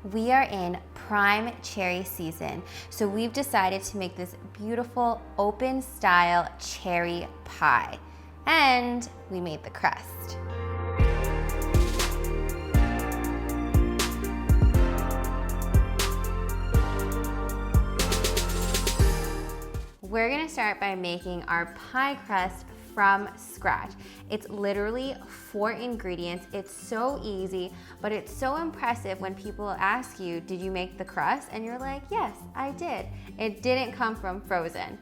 We are in prime cherry season, so we've decided to make this beautiful open style cherry pie. And we made the crust. We're gonna start by making our pie crust from scratch. It's literally 4 ingredients. It's so easy, but it's so impressive when people ask you, did you make the crust? And you're like, yes, I did. It didn't come from frozen.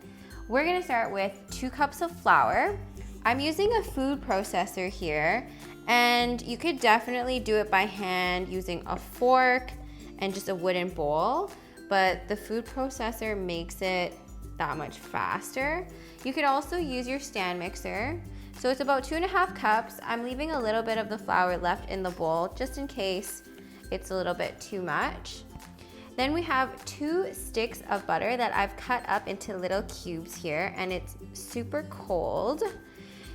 We're gonna start with 2 cups of flour. I'm using a food processor here, and you could definitely do it by hand using a fork and just a wooden bowl, but the food processor makes it that much faster. You could also use your stand mixer. So it's about 2.5 cups. I'm leaving a little bit of the flour left in the bowl just in case it's a little bit too much. Then we have 2 sticks of butter that I've cut up into little cubes here, and it's super cold.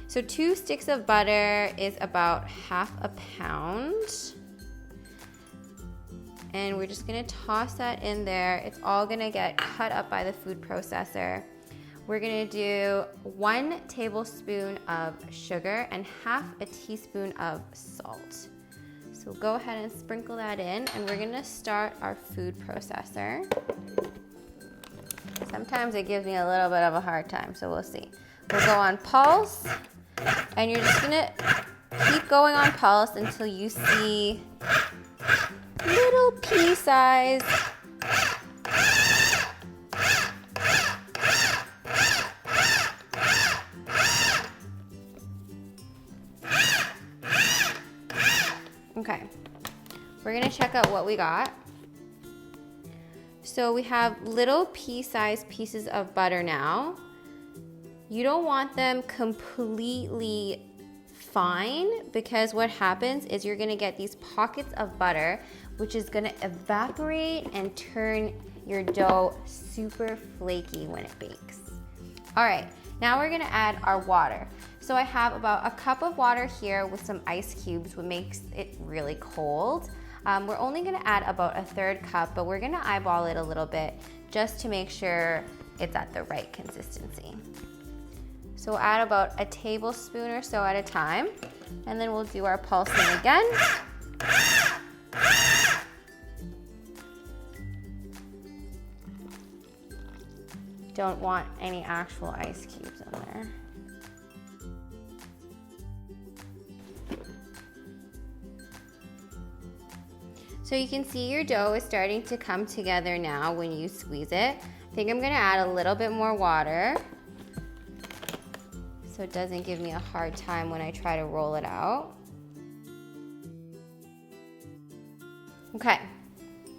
So 2 sticks of butter is about 1/2 pound. And we're just gonna toss that in there. It's all gonna get cut up by the food processor. We're gonna do 1 tablespoon of sugar and 1/2 teaspoon of salt. So go ahead and sprinkle that in, and we're gonna start our food processor. Sometimes it gives me a little bit of a hard time, so we'll see. We'll go on pulse, and you're just gonna keep going on pulse until you see little pea size. Okay, we're gonna check out what we got. So we have little pea-sized pieces of butter now. You don't want them completely fine, because what happens is you're gonna get these pockets of butter, which is gonna evaporate and turn your dough super flaky when it bakes. All right, now we're gonna add our water. So I have about 1 cup of water here with some ice cubes, which makes it really cold. We're only gonna add about 1/3 cup, but we're gonna eyeball it a little bit just to make sure it's at the right consistency. So we'll add about 1 tablespoon or so at a time, and then we'll do our pulsing again. Don't want any actual ice cubes in there. So you can see your dough is starting to come together now when you squeeze it. I think I'm gonna add a little bit more water so it doesn't give me a hard time when I try to roll it out. Okay,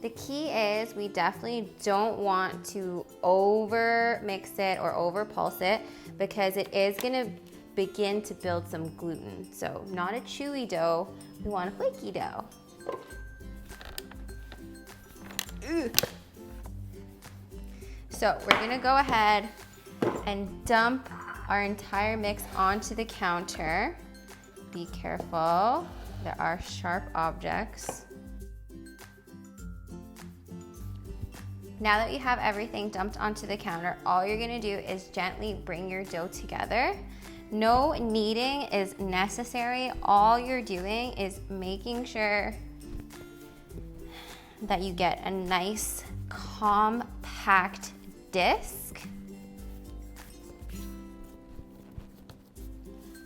the key is we definitely don't want to over mix it or over pulse it, because it is gonna begin to build some gluten. So not a chewy dough, we want a flaky dough. So we're gonna go ahead and dump our entire mix onto the counter. Be careful, there are sharp objects. Now that you have everything dumped onto the counter, all you're gonna do is gently bring your dough together. No kneading is necessary. All you're doing is making sure that you get a nice compact disc.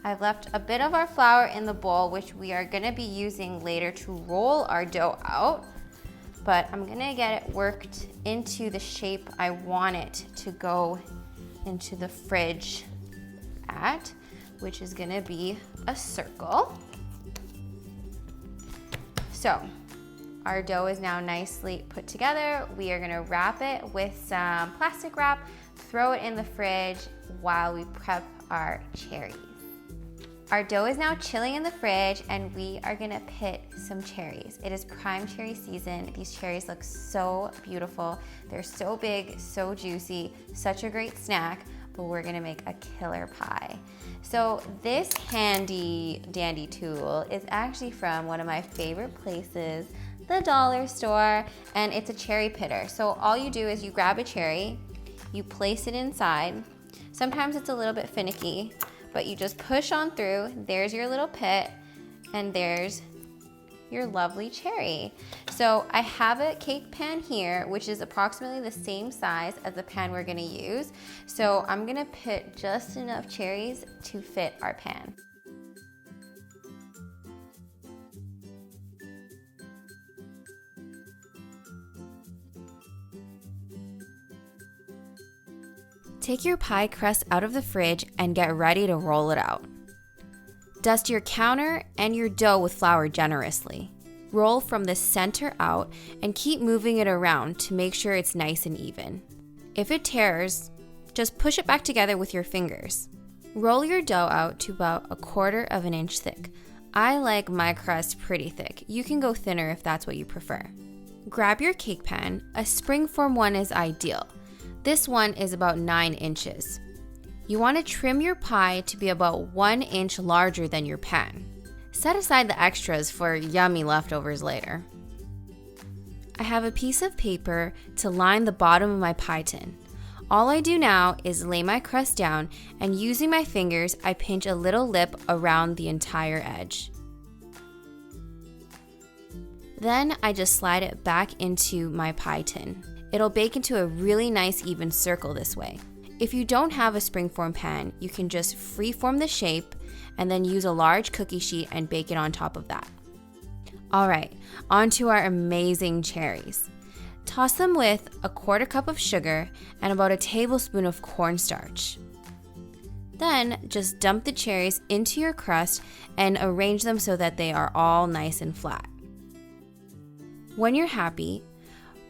I've left a bit of our flour in the bowl, which we are gonna be using later to roll our dough out, but I'm gonna get it worked into the shape I want it to go into the fridge at, which is gonna be a circle. So, our dough is now nicely put together. We are gonna wrap it with some plastic wrap, throw it in the fridge while we prep our cherries. Our dough is now chilling in the fridge, and we are gonna pit some cherries. It is prime cherry season. These cherries look so beautiful. They're so big, so juicy, such a great snack, but we're gonna make a killer pie. So this handy dandy tool is actually from one of my favorite places, the dollar store, and it's a cherry pitter. So all you do is you grab a cherry, you place it inside. Sometimes it's a little bit finicky, but you just push on through. There's your little pit, and there's your lovely cherry. So I have a cake pan here, which is approximately the same size as the pan we're gonna use. So I'm gonna put just enough cherries to fit our pan. Take your pie crust out of the fridge and get ready to roll it out. Dust your counter and your dough with flour generously. Roll from the center out and keep moving it around to make sure it's nice and even. If it tears, just push it back together with your fingers. Roll your dough out to about 1/4 of an inch thick. I like my crust pretty thick. You can go thinner if that's what you prefer. Grab your cake pan. A springform one is ideal. This one is about 9 inches. You want to trim your pie to be about 1 inch larger than your pan. Set aside the extras for yummy leftovers later. I have a piece of paper to line the bottom of my pie tin. All I do now is lay my crust down, and using my fingers, I pinch a little lip around the entire edge. Then I just slide it back into my pie tin. It'll bake into a really nice even circle this way. If you don't have a springform pan, you can just freeform the shape and then use a large cookie sheet and bake it on top of that. All right, on to our amazing cherries. Toss them with 1/4 cup of sugar and about a tablespoon of cornstarch. Then just dump the cherries into your crust and arrange them so that they are all nice and flat. When you're happy,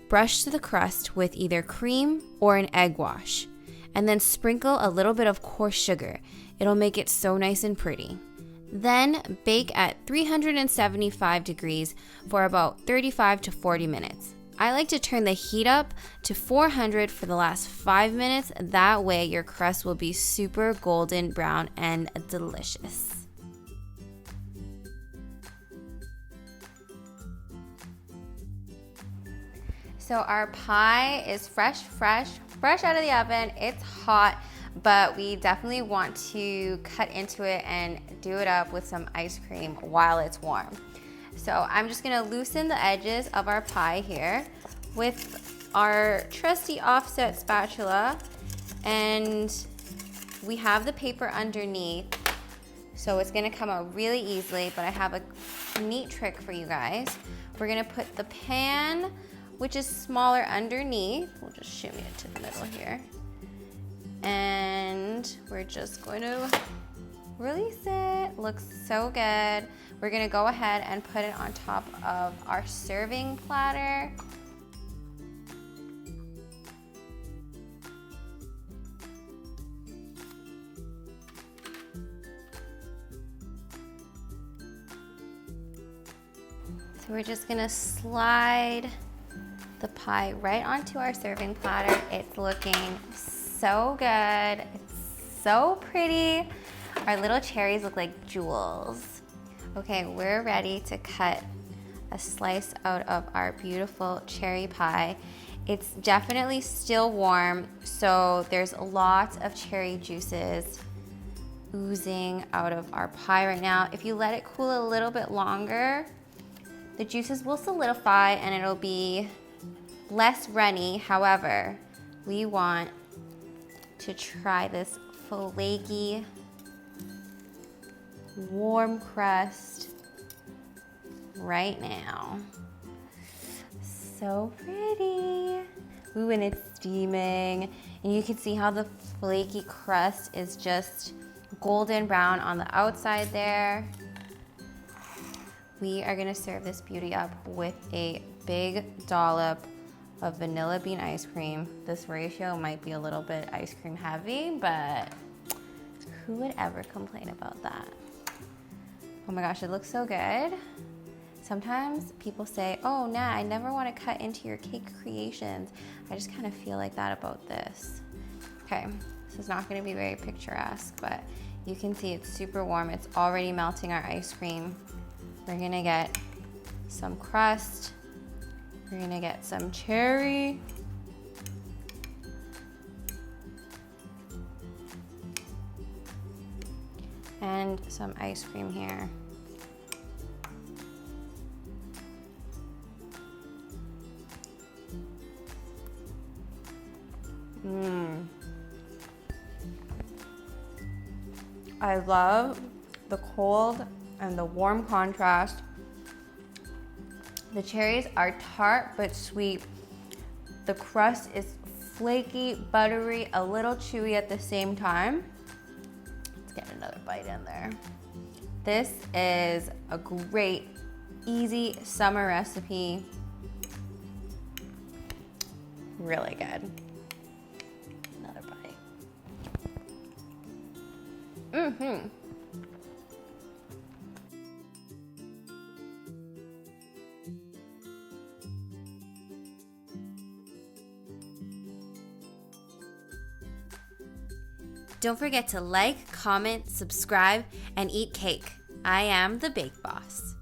brush the crust with either cream or an egg wash, and then sprinkle a little bit of coarse sugar. It'll make it so nice and pretty. Then bake at 375 degrees for about 35 to 40 minutes. I like to turn the heat up to 400 for the last 5 minutes. That way your crust will be super golden brown and delicious. So our pie is fresh out of the oven. It's hot, but we definitely want to cut into it and do it up with some ice cream while it's warm. So I'm just gonna loosen the edges of our pie here with our trusty offset spatula, and we have the paper underneath, so it's gonna come out really easily, but I have a neat trick for you guys. We're gonna put the pan, which is smaller, underneath. We'll just shimmy it to the middle here. And we're just going to release it. Looks so good. We're gonna go ahead and put it on top of our serving platter. So we're just gonna slide the pie right onto our serving platter. It's looking so good. It's so pretty. Our little cherries look like jewels. Okay, we're ready to cut a slice out of our beautiful cherry pie. It's definitely still warm, so there's lots of cherry juices oozing out of our pie right now. If you let it cool a little bit longer, the juices will solidify and it'll be less runny. However, we want to try this flaky, warm crust right now. So pretty. Ooh, and it's steaming. And you can see how the flaky crust is just golden brown on the outside there. We are gonna serve this beauty up with a big dollop of vanilla bean ice cream. This ratio might be a little bit ice cream heavy, but who would ever complain about that? Oh my gosh, it looks so good. Sometimes people say, oh, Nat, I never want to cut into your cake creations. I just kind of feel like that about this. Okay, this is not going to be very picturesque, but you can see it's super warm. It's already melting our ice cream. We're going to get some crust We're gonna get some cherry. And some ice cream here. I love the cold and the warm contrast. The cherries are tart but sweet. The crust is flaky, buttery, a little chewy at the same time. Let's get another bite in there. This is a great, easy summer recipe. Really good. Another bite. Don't forget to like, comment, subscribe, and eat cake. I am the Bake Boss.